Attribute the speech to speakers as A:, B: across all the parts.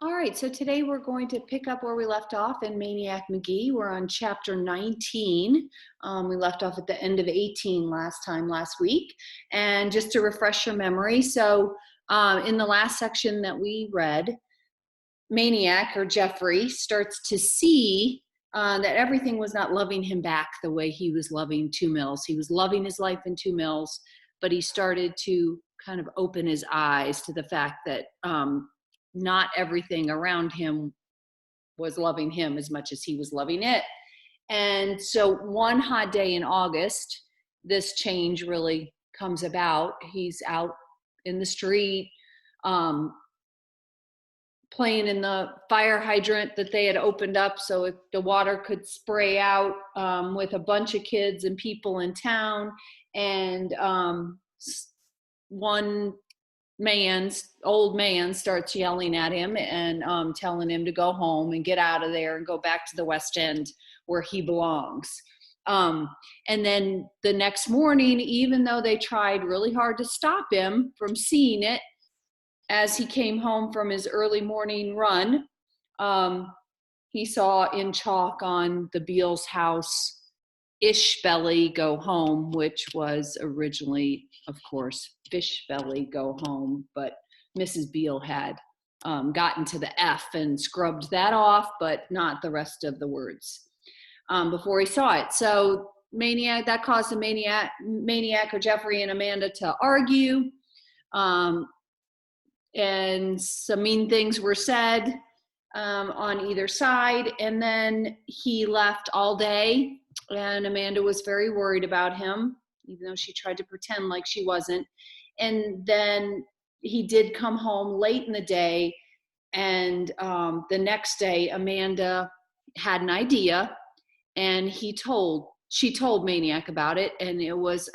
A: All right, so today we're going to pick up where we left off in Maniac Magee. We're on chapter 19. We left off at the end of 18 last week. And just to refresh your memory, so in the last section that we read, Maniac, or Jeffrey, starts to see that everything was not loving him back the way he was loving Two Mills. He was loving his life in Two Mills, but he started to kind of open his eyes to the fact that not everything around him was loving him as much as he was loving it. And so one hot day in August, this change really comes about. He's out in the street, playing in the fire hydrant that they had opened up so if the water could spray out, with a bunch of kids and people in town. And one old man starts yelling at him and telling him to go home and get out of there and go back to the West End where he belongs. And then the next morning, even though they tried really hard to stop him from seeing it, as he came home from his early morning run, he saw in chalk on the Beals house, "Ish Belly Go Home," which was originally, of course, "Fish Belly Go Home," but Mrs. Beal had gotten to the F and scrubbed that off, but not the rest of the words before he saw it. So that caused the maniac or Jeffrey and Amanda to argue, and some mean things were said on either side. And then he left all day. And Amanda was very worried about him, even though she tried to pretend like she wasn't. And then he did come home late in the day. And the next day, Amanda had an idea, and she told Maniac about it. And it was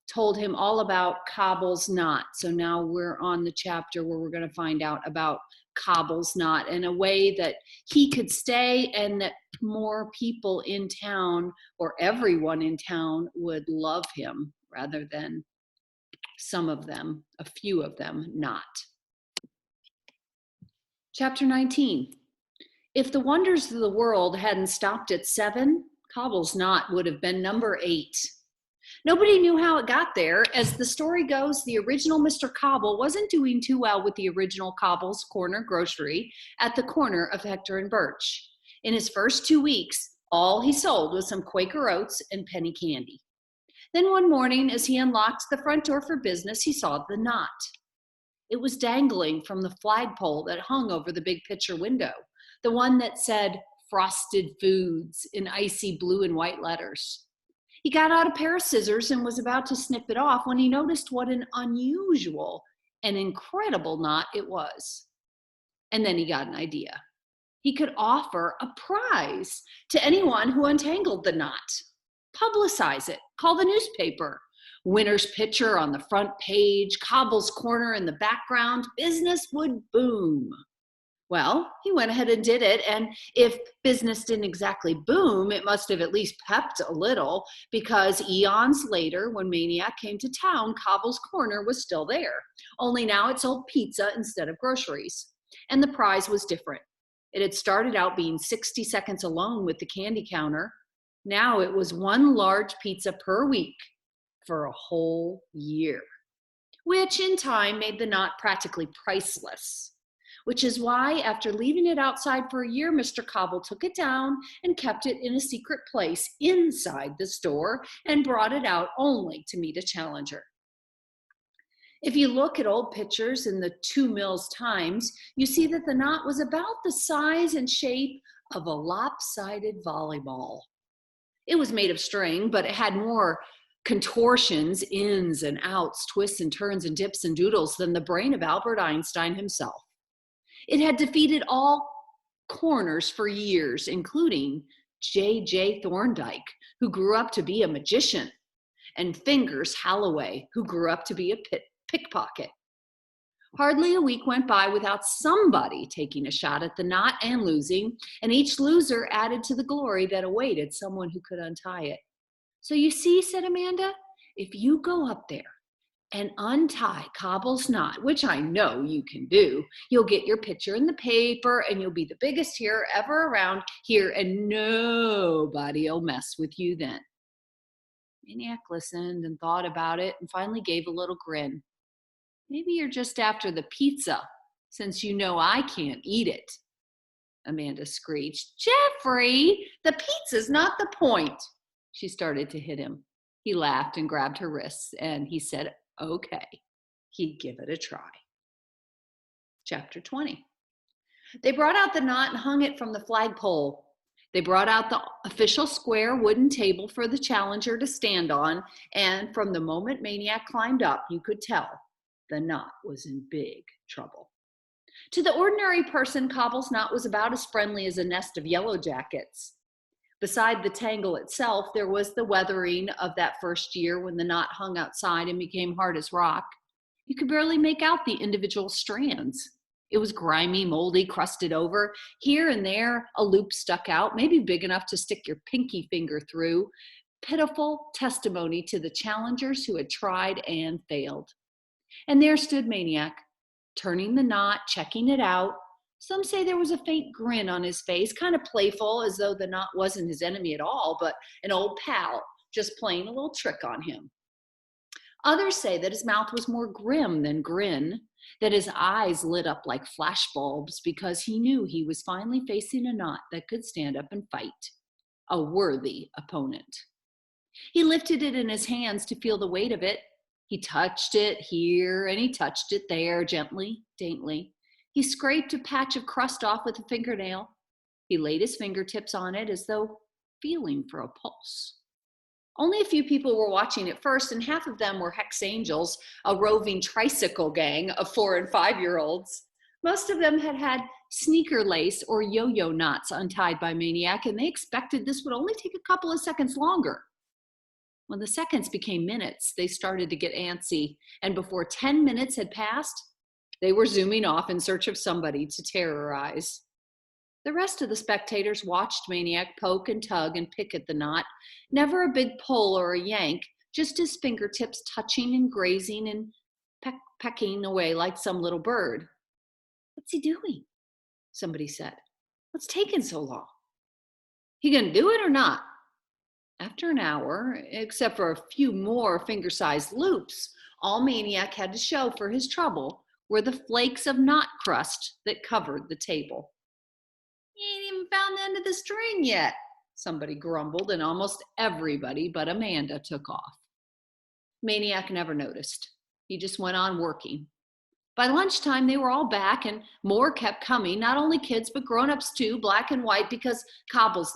A: told him all about Cobble's knot. So now we're on the chapter where we're going to find out about Cobble's knot and a way that he could stay, and that more people in town, or everyone in town, would love him rather than a few of them not. Chapter 19. If the wonders of the world hadn't stopped at 7, Cobble's knot would have been number 8. Nobody knew how it got there. As the story goes, the original Mr. Cobble wasn't doing too well with the original Cobble's Corner Grocery at the corner of Hector and Birch. In his first 2 weeks, all he sold was some Quaker Oats and penny candy. Then one morning, as he unlocked the front door for business, he saw the knot. It was dangling from the flagpole that hung over the big picture window, the one that said "Frosted Foods" in icy blue and white letters. He got out a pair of scissors and was about to snip it off when he noticed what an unusual and incredible knot it was. And then he got an idea. He could offer a prize to anyone who untangled the knot. Publicize it. Call the newspaper. Winner's picture on the front page, Cobble's Corner in the background. Business would boom. Well, he went ahead and did it, and if business didn't exactly boom, it must have at least pepped a little, because eons later, when Maniac came to town, Cobble's Corner was still there, only now it sold pizza instead of groceries. And the prize was different. It had started out being 60 seconds alone with the candy counter. Now it was one large pizza per week for a whole year, which in time made the knot practically priceless. Which is why, after leaving it outside for a year, Mr. Cobble took it down and kept it in a secret place inside the store and brought it out only to meet a challenger. If you look at old pictures in the Two Mills Times, you see that the knot was about the size and shape of a lopsided volleyball. It was made of string, but it had more contortions, ins and outs, twists and turns and dips and doodles than the brain of Albert Einstein himself. It had defeated all corners for years, including J.J. Thorndike, who grew up to be a magician, and Fingers Holloway, who grew up to be a pickpocket. Hardly a week went by without somebody taking a shot at the knot and losing, and each loser added to the glory that awaited someone who could untie it. So you see, said Amanda, if you go up there and untie Cobble's knot, which I know you can do. You'll get your picture in the paper and you'll be the biggest hero ever around here, and nobody'll mess with you then. Maniac listened and thought about it and finally gave a little grin. Maybe you're just after the pizza, since you know I can't eat it. Amanda screeched. Jeffrey, the pizza's not the point. She started to hit him. He laughed and grabbed her wrists, and he said, okay, he'd give it a try. Chapter 20. They brought out the knot and hung it from the flagpole. They brought out the official square wooden table for the challenger to stand on, and from the moment Maniac climbed up, you could tell the knot was in big trouble. To the ordinary person, Cobble's knot was about as friendly as a nest of yellow jackets. Beside the tangle itself, there was the weathering of that first year when the knot hung outside and became hard as rock. You could barely make out the individual strands. It was grimy, moldy, crusted over. Here and there, a loop stuck out, maybe big enough to stick your pinky finger through. Pitiful testimony to the challengers who had tried and failed. And there stood Maniac, turning the knot, checking it out. Some say there was a faint grin on his face, kind of playful, as though the knot wasn't his enemy at all, but an old pal, just playing a little trick on him. Others say that his mouth was more grim than grin, that his eyes lit up like flashbulbs because he knew he was finally facing a knot that could stand up and fight, a worthy opponent. He lifted it in his hands to feel the weight of it. He touched it here and he touched it there, gently, daintily. He scraped a patch of crust off with a fingernail. He laid his fingertips on it as though feeling for a pulse. Only a few people were watching at first, and half of them were Hex Angels, a roving tricycle gang of 4- and 5-year-olds. Most of them had had sneaker lace or yo-yo knots untied by Maniac, and they expected this would only take a couple of seconds longer. When the seconds became minutes, they started to get antsy, and before 10 minutes had passed, they were zooming off in search of somebody to terrorize. The rest of the spectators watched Maniac poke and tug and pick at the knot. Never a big pull or a yank, just his fingertips touching and grazing and pecking away like some little bird. What's he doing? Somebody said. What's taking so long? He gonna do it or not? After an hour, except for a few more finger-sized loops, all Maniac had to show for his trouble were the flakes of knot crust that covered the table. He ain't even found the end of the string yet, somebody grumbled, and almost everybody but Amanda took off. Maniac never noticed. He just went on working. By lunchtime, they were all back, and more kept coming, not only kids, but grown-ups too, black and white, because Cobble's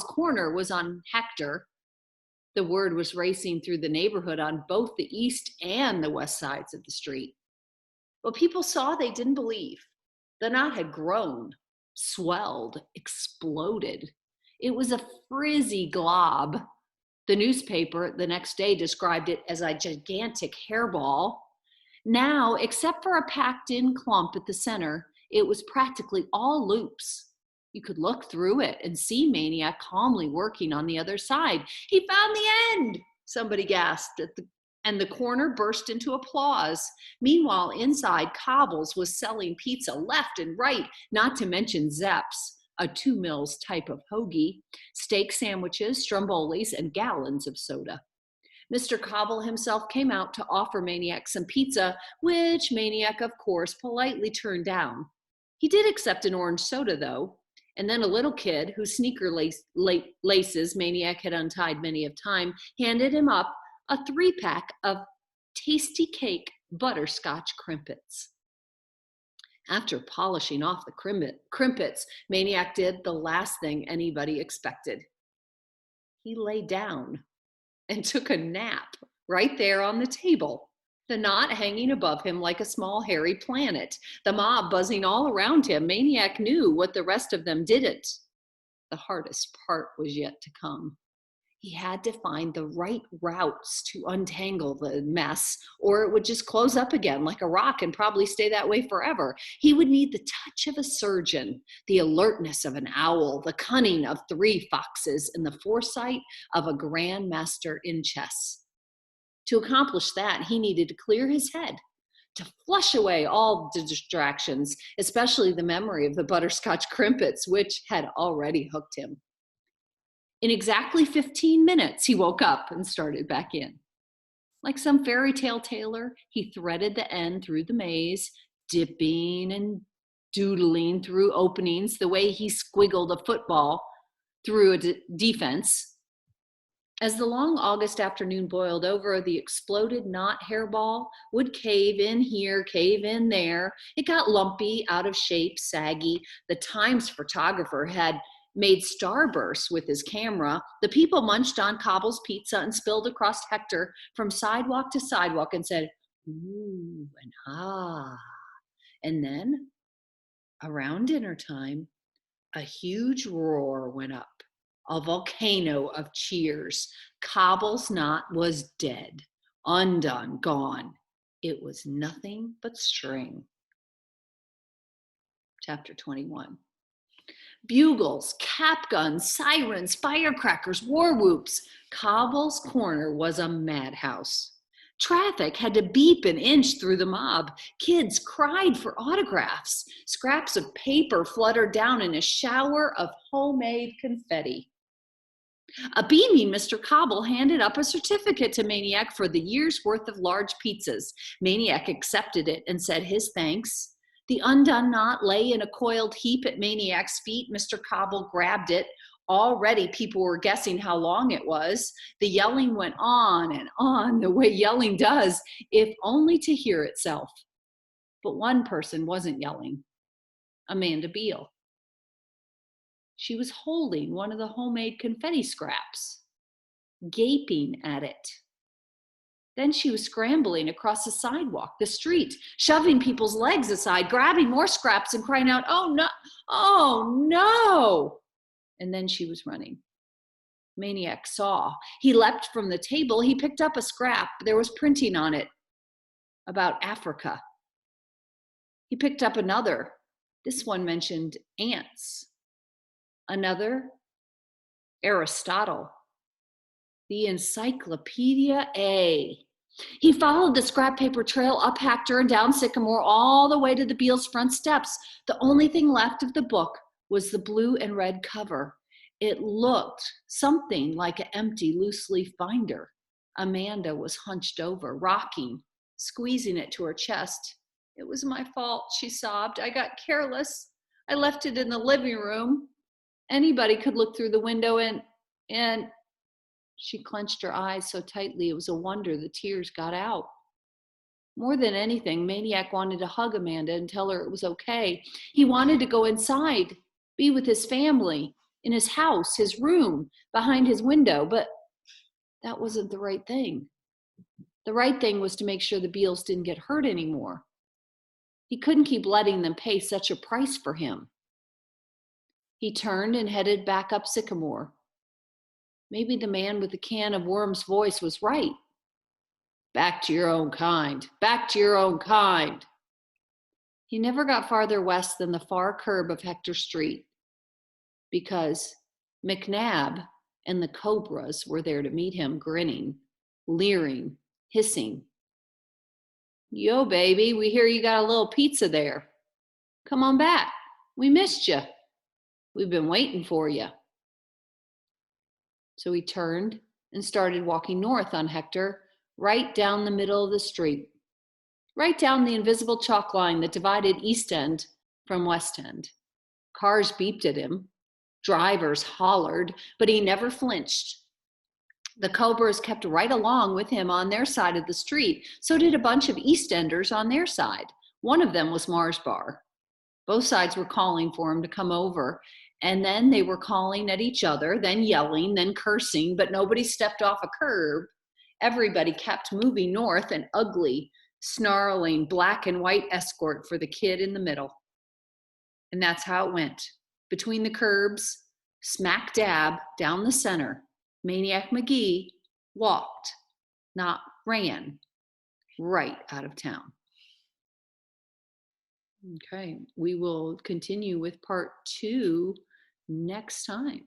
A: corner was on Hector. The word was racing through the neighborhood on both the east and the west sides of the street. What people saw, they didn't believe. The knot had grown, swelled, exploded. It was a frizzy glob. The newspaper the next day described it as a gigantic hairball. Now, except for a packed-in clump at the center, it was practically all loops. You could look through it and see Maniac calmly working on the other side. He found the end, somebody gasped, and the corner burst into applause. Meanwhile, inside, Cobbles was selling pizza left and right, not to mention Zeps, a 2 Mills type of hoagie, steak sandwiches, strombolis, and gallons of soda. Mr. Cobble himself came out to offer Maniac some pizza, which Maniac, of course, politely turned down. He did accept an orange soda, though, and then a little kid, whose sneaker laces Maniac had untied many a time, handed him up a 3-pack of tasty cake butterscotch crimpets. After polishing off the crimpets, Maniac did the last thing anybody expected. He lay down and took a nap right there on the table, the knot hanging above him like a small hairy planet, the mob buzzing all around him. Maniac knew what the rest of them didn't. The hardest part was yet to come. He had to find the right routes to untangle the mess, or it would just close up again like a rock and probably stay that way forever. He would need the touch of a surgeon, the alertness of an owl, the cunning of 3 foxes, and the foresight of a grandmaster in chess. To accomplish that, he needed to clear his head, to flush away all distractions, especially the memory of the butterscotch crimpets, which had already hooked him. In exactly 15 minutes, he woke up and started back in. Like some fairy tale tailor, he threaded the end through the maze, dipping and doodling through openings the way he squiggled a football through a defense. As the long August afternoon boiled over, the exploded knot hairball would cave in here, cave in there. It got lumpy, out of shape, saggy. The Times photographer had made starbursts with his camera. The people munched on Cobble's pizza and spilled across Hector from sidewalk to sidewalk and said, ooh, and ah. And then, around dinner time, a huge roar went up. A volcano of cheers. Cobble's knot was dead, undone, gone. It was nothing but string. Chapter 21. Bugles, cap guns, sirens, firecrackers, war whoops. Cobble's corner was a madhouse. Traffic had to beep an inch through the mob. Kids cried for autographs. Scraps of paper fluttered down in a shower of homemade confetti. A beaming Mr. Cobble handed up a certificate to Maniac for the year's worth of large pizzas. Maniac accepted it and said his thanks. The undone knot lay in a coiled heap at Maniac's feet. Mr. Cobble grabbed it. Already people were guessing how long it was. The yelling went on and on, the way yelling does, if only to hear itself. But one person wasn't yelling. Amanda Beale. She was holding one of the homemade confetti scraps, gaping at it. Then she was scrambling across the sidewalk, the street, shoving people's legs aside, grabbing more scraps and crying out, oh no, oh no. And then she was running. Maniac saw. He leapt from the table. He picked up a scrap. There was printing on it about Africa. He picked up another. This one mentioned ants. Another, Aristotle, the Encyclopedia A. He followed the scrap paper trail up Hector and down Sycamore all the way to the Beals' front steps. The only thing left of the book was the blue and red cover. It looked something like an empty loose leaf binder. Amanda was hunched over, rocking, squeezing it to her chest. It was my fault, she sobbed. I got careless. I left it in the living room. Anybody could look through the window and she clenched her eyes so tightly it was a wonder the tears got out. More than anything, Maniac wanted to hug Amanda and tell her it was okay. He wanted to go inside, be with his family, in his house, his room, behind his window, but that wasn't the right thing. The right thing was to make sure the Beals didn't get hurt anymore. He couldn't keep letting them pay such a price for him. He turned and headed back up Sycamore. Maybe the man with the can of worms' voice was right. Back to your own kind. Back to your own kind. He never got farther west than the far curb of Hector Street because McNabb and the Cobras were there to meet him, grinning, leering, hissing. Yo, baby, we hear you got a little pizza there. Come on back. We missed you. We've been waiting for you. So he turned and started walking north on Hector, right down the middle of the street, right down the invisible chalk line that divided East End from West End. Cars beeped at him. Drivers hollered, but he never flinched. The Cobras kept right along with him on their side of the street. So did a bunch of East Enders on their side. One of them was Mars Bar. Both sides were calling for him to come over. And then they were calling at each other, then yelling, then cursing, but nobody stepped off a curb. Everybody kept moving north, an ugly, snarling black and white escort for the kid in the middle. And that's how it went. Between the curbs, smack dab down the center, Maniac Magee walked, not ran, right out of town. Okay, we will continue with part 2 next time.